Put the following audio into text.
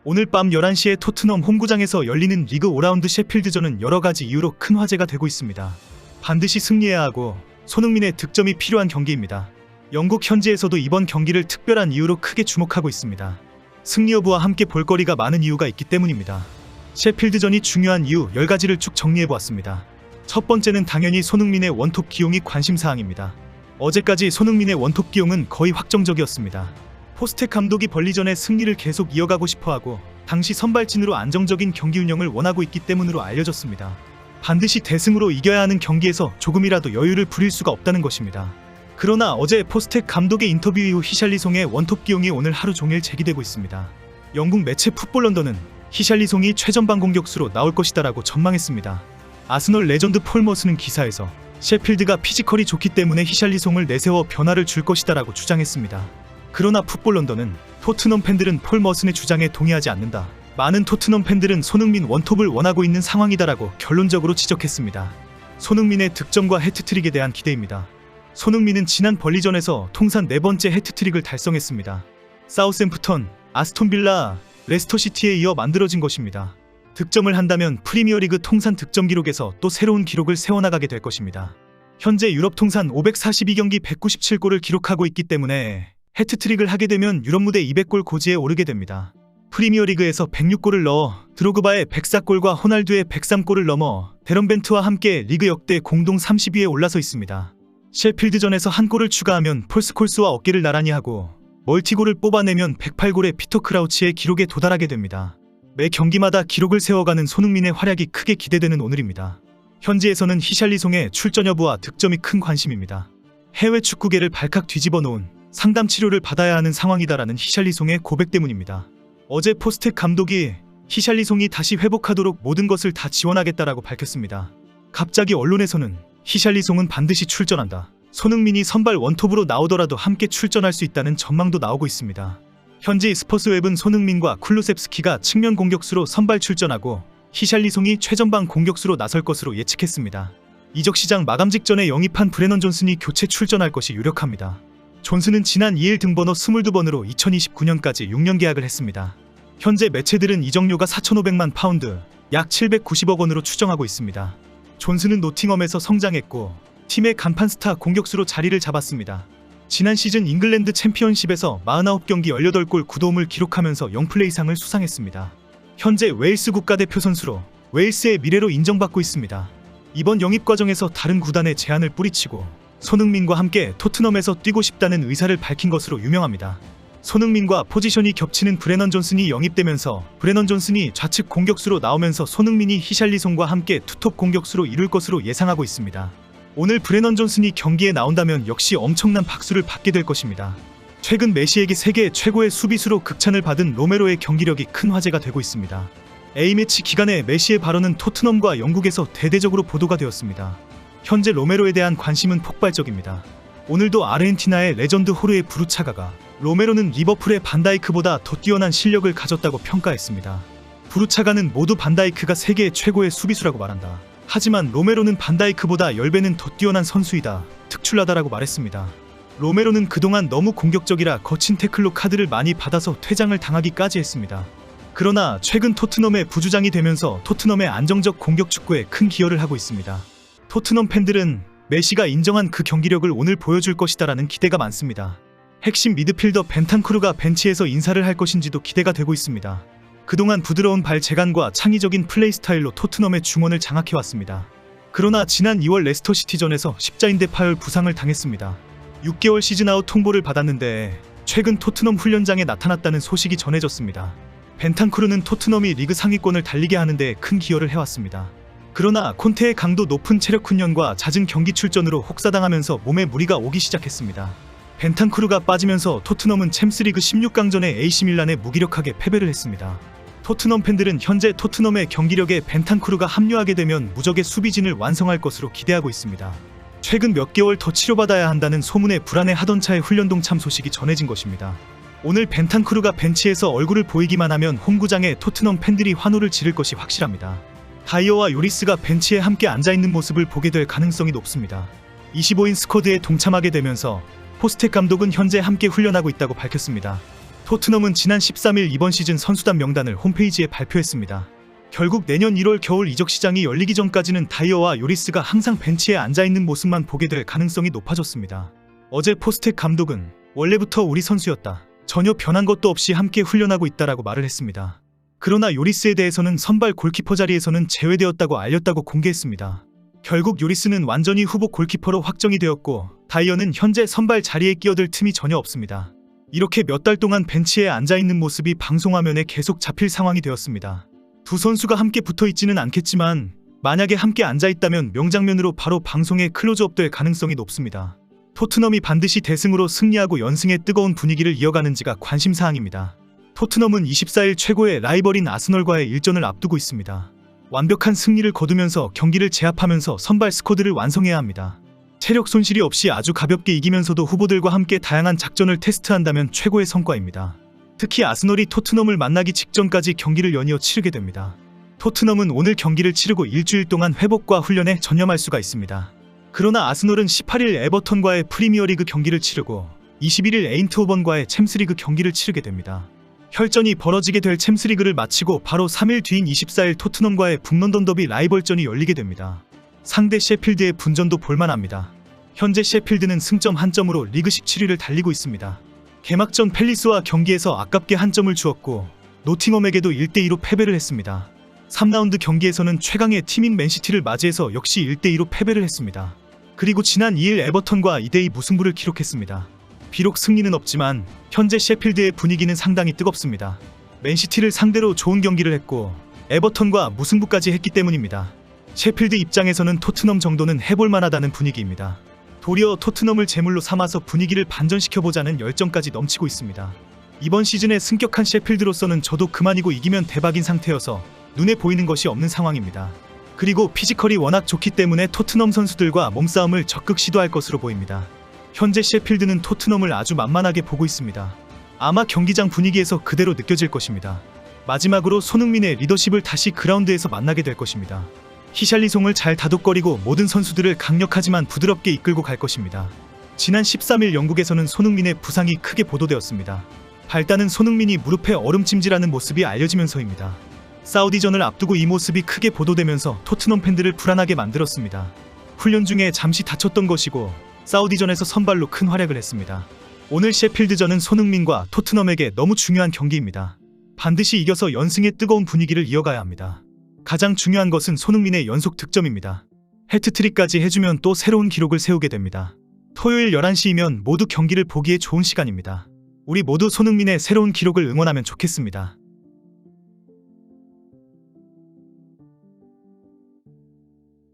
오늘 밤 11시에 토트넘 홈구장에서 열리는 리그 5라운드 셰필드전은 여러가지 이유로 큰 화제가 되고 있습니다. 반드시 승리해야 하고 손흥민의 득점이 필요한 경기입니다. 영국 현지에서도 이번 경기를 특별한 이유로 크게 주목하고 있습니다. 승리 여부와 함께 볼거리가 많은 이유가 있기 때문입니다. 셰필드전이 중요한 이유 10가지를 쭉 정리해보았습니다. 첫 번째는 당연히 손흥민의 원톱 기용이 관심사항입니다. 어제까지 손흥민의 원톱 기용은 거의 확정적이었습니다. 포스텍 감독이 벌리전의 승리를 계속 이어가고 싶어하고 당시 선발진으로 안정적인 경기 운영을 원하고 있기 때문으로 알려졌습니다. 반드시 대승으로 이겨야 하는 경기에서 조금이라도 여유를 부릴 수가 없다는 것입니다. 그러나 어제 포스텍 감독의 인터뷰 이후 히샬리송의 원톱 기용이 오늘 하루 종일 제기되고 있습니다. 영국 매체 풋볼 런던은 히샬리송이 최전방 공격수로 나올 것이다라고 전망했습니다. 아스널 레전드 폴 머스는 기사에서 셰필드가 피지컬이 좋기 때문에 히샬리송을 내세워 변화를 줄 것이다라고 주장했습니다. 그러나 풋볼 런던은 토트넘 팬들은 폴 머슨의 주장에 동의하지 않는다. 많은 토트넘 팬들은 손흥민 원톱을 원하고 있는 상황이다라고 결론적으로 지적했습니다. 손흥민의 득점과 해트트릭에 대한 기대입니다. 손흥민은 지난 벌리전에서 통산 4번째 해트트릭을 달성했습니다. 사우샘프턴, 아스톤빌라, 레스터시티에 이어 만들어진 것입니다. 득점을 한다면 프리미어리그 통산 득점 기록에서 또 새로운 기록을 세워나가게 될 것입니다. 현재 유럽 통산 542경기 197골을 기록하고 있기 때문에 해트트릭을 하게 되면 유럽 무대 200골 고지에 오르게 됩니다. 프리미어리그에서 106골을 넣어 드로그바의 104골과 호날두의 103골을 넘어 데런벤트와 함께 리그 역대 공동 30위에 올라서 있습니다. 셰필드전에서 한 골을 추가하면 폴 스콜스와 어깨를 나란히 하고 멀티골을 뽑아내면 108골의 피터 크라우치의 기록에 도달하게 됩니다. 매 경기마다 기록을 세워가는 손흥민의 활약이 크게 기대되는 오늘입니다. 현지에서는 히샬리송의 출전 여부와 득점이 큰 관심입니다. 해외 축구계를 발칵 뒤집어 놓은 상담 치료를 받아야 하는 상황이다라는 히샬리송의 고백 때문입니다. 어제 포스텍 감독이 히샬리송이 다시 회복하도록 모든 것을 다 지원하겠다라고 밝혔습니다. 갑자기 언론에서는 히샬리송은 반드시 출전한다. 손흥민이 선발 원톱으로 나오더라도 함께 출전할 수 있다는 전망도 나오고 있습니다. 현지 스퍼스웹은 손흥민과 쿨루셉스키가 측면 공격수로 선발 출전하고 히샬리송이 최전방 공격수로 나설 것으로 예측했습니다. 이적 시장 마감 직전에 영입한 브레넌 존슨이 교체 출전할 것이 유력합니다. 존슨은 지난 2일 등번호 22번으로 2029년까지 6년 계약을 했습니다. 현재 매체들은 이적료가 4,500만 파운드, 약 790억 원으로 추정하고 있습니다. 존슨은 노팅엄에서 성장했고 팀의 간판 스타 공격수로 자리를 잡았습니다. 지난 시즌 잉글랜드 챔피언십에서 49경기 18골 9도움을 기록하면서 영플레이상을 수상했습니다. 현재 웨일스 국가대표 선수로 웨일스의 미래로 인정받고 있습니다. 이번 영입 과정에서 다른 구단의 제안을 뿌리치고 손흥민과 함께 토트넘에서 뛰고 싶다는 의사를 밝힌 것으로 유명합니다. 손흥민과 포지션이 겹치는 브레넌 존슨이 영입되면서 브레넌 존슨이 좌측 공격수로 나오면서 손흥민이 히샬리송과 함께 투톱 공격수로 이룰 것으로 예상하고 있습니다. 오늘 브레넌 존슨이 경기에 나온다면 역시 엄청난 박수를 받게 될 것입니다. 최근 메시에게 세계 최고의 수비수로 극찬을 받은 로메로의 경기력이 큰 화제가 되고 있습니다. A매치 기간에 메시의 발언은 토트넘과 영국에서 대대적으로 보도가 되었습니다. 현재 로메로에 대한 관심은 폭발적입니다. 오늘도 아르헨티나의 레전드 호르헤 부루차가가 로메로는 리버풀의 반다이크보다 더 뛰어난 실력을 가졌다고 평가했습니다. 부루차가는 모두 반다이크가 세계 최고의 수비수라고 말한다. 하지만 로메로는 반다이크보다 10배는 더 뛰어난 선수이다. 특출나다라고 말했습니다. 로메로는 그동안 너무 공격적이라 거친 태클로 카드를 많이 받아서 퇴장을 당하기까지 했습니다. 그러나 최근 토트넘의 부주장이 되면서 토트넘의 안정적 공격 축구에 큰 기여를 하고 있습니다. 토트넘 팬들은 메시가 인정한 그 경기력을 오늘 보여줄 것이다라는 기대가 많습니다. 핵심 미드필더 벤탄쿠르가 벤치에서 인사를 할 것인지도 기대가 되고 있습니다. 그동안 부드러운 발 재간과 창의적인 플레이 스타일로 토트넘의 중원을 장악해왔습니다. 그러나 지난 2월 레스터시티전에서 십자인대 파열 부상을 당했습니다. 6개월 시즌아웃 통보를 받았는데 최근 토트넘 훈련장에 나타났다는 소식이 전해졌습니다. 벤탄쿠르는 토트넘이 리그 상위권을 달리게 하는 데 큰 기여를 해왔습니다. 그러나 콘테의 강도 높은 체력 훈련과 잦은 경기 출전으로 혹사당하면서 몸에 무리가 오기 시작했습니다. 벤탄쿠르가 빠지면서 토트넘은 챔스리그 16강전에 AC밀란에 무기력하게 패배를 했습니다. 토트넘 팬들은 현재 토트넘의 경기력에 벤탄쿠르가 합류하게 되면 무적의 수비진을 완성할 것으로 기대하고 있습니다. 최근 몇 개월 더 치료받아야 한다는 소문에 불안해하던 차에 훈련 동참 소식이 전해진 것입니다. 오늘 벤탄쿠르가 벤치에서 얼굴을 보이기만 하면 홈구장에 토트넘 팬들이 환호를 지를 것이 확실합니다. 다이어와 요리스가 벤치에 함께 앉아있는 모습을 보게 될 가능성이 높습니다. 25인 스쿼드에 동참하게 되면서 포스텍 감독은 현재 함께 훈련하고 있다고 밝혔습니다. 토트넘은 지난 13일 이번 시즌 선수단 명단을 홈페이지에 발표했습니다. 결국 내년 1월 겨울 이적 시장이 열리기 전까지는 다이어와 요리스가 항상 벤치에 앉아있는 모습만 보게 될 가능성이 높아졌습니다. 어제 포스텍 감독은 원래부터 우리 선수였다. 전혀 변한 것도 없이 함께 훈련하고 있다라고 말을 했습니다. 그러나 요리스에 대해서는 선발 골키퍼 자리에서는 제외되었다고 알렸다고 공개했습니다. 결국 요리스는 완전히 후보 골키퍼로 확정이 되었고 다이어는 현재 선발 자리에 끼어들 틈이 전혀 없습니다. 이렇게 몇 달 동안 벤치에 앉아있는 모습이 방송화면에 계속 잡힐 상황이 되었습니다. 두 선수가 함께 붙어있지는 않겠지만 만약에 함께 앉아있다면 명장면으로 바로 방송에 클로즈업 될 가능성이 높습니다. 토트넘이 반드시 대승으로 승리하고 연승의 뜨거운 분위기를 이어가는지가 관심사항입니다. 토트넘은 24일 최고의 라이벌인 아스널과의 일전을 앞두고 있습니다. 완벽한 승리를 거두면서 경기를 제압하면서 선발 스쿼드를 완성해야 합니다. 체력 손실이 없이 아주 가볍게 이기면서도 후보들과 함께 다양한 작전을 테스트한다면 최고의 성과입니다. 특히 아스널이 토트넘을 만나기 직전까지 경기를 연이어 치르게 됩니다. 토트넘은 오늘 경기를 치르고 일주일 동안 회복과 훈련에 전념할 수가 있습니다. 그러나 아스널은 18일 에버턴과의 프리미어리그 경기를 치르고 21일 에인트호번과의 챔스리그 경기를 치르게 됩니다. 혈전이 벌어지게 될 챔스리그를 마치고 바로 3일 뒤인 24일 토트넘과의 북런던 더비 라이벌전이 열리게 됩니다. 상대 셰필드의 분전도 볼만합니다. 현재 셰필드는 승점 한 점으로 리그 17위를 달리고 있습니다. 개막전 팰리스와 경기에서 아깝게 한 점을 주었고 노팅엄에게도 1대2로 패배를 했습니다. 3라운드 경기에서는 최강의 팀인 맨시티를 맞이해서 역시 1대2로 패배를 했습니다. 그리고 지난 2일 에버턴과 2대2 무승부를 기록했습니다. 비록 승리는 없지만 현재 셰필드의 분위기는 상당히 뜨겁습니다. 맨시티를 상대로 좋은 경기를 했고 에버턴과 무승부까지 했기 때문입니다. 셰필드 입장에서는 토트넘 정도는 해볼 만하다는 분위기입니다. 도리어 토트넘을 제물로 삼아서 분위기를 반전시켜보자는 열정까지 넘치고 있습니다. 이번 시즌에 승격한 셰필드로서는 저도 그만이고 이기면 대박인 상태여서 눈에 보이는 것이 없는 상황입니다. 그리고 피지컬이 워낙 좋기 때문에 토트넘 선수들과 몸싸움을 적극 시도할 것으로 보입니다. 현재 셰필드는 토트넘을 아주 만만하게 보고 있습니다. 아마 경기장 분위기에서 그대로 느껴질 것입니다. 마지막으로 손흥민의 리더십을 다시 그라운드에서 만나게 될 것입니다. 히샬리송을 잘 다독거리고 모든 선수들을 강력하지만 부드럽게 이끌고 갈 것입니다. 지난 13일 영국에서는 손흥민의 부상이 크게 보도되었습니다. 발단은 손흥민이 무릎에 얼음찜질하는 모습이 알려지면서입니다. 사우디전을 앞두고 이 모습이 크게 보도되면서 토트넘 팬들을 불안하게 만들었습니다. 훈련 중에 잠시 다쳤던 것이고 사우디전에서 선발로 큰 활약을 했습니다. 오늘 셰필드전은 손흥민과 토트넘에게 너무 중요한 경기입니다. 반드시 이겨서 연승의 뜨거운 분위기를 이어가야 합니다. 가장 중요한 것은 손흥민의 연속 득점입니다. 해트트릭까지 해주면 또 새로운 기록을 세우게 됩니다. 토요일 11시이면 모두 경기를 보기에 좋은 시간입니다. 우리 모두 손흥민의 새로운 기록을 응원하면 좋겠습니다.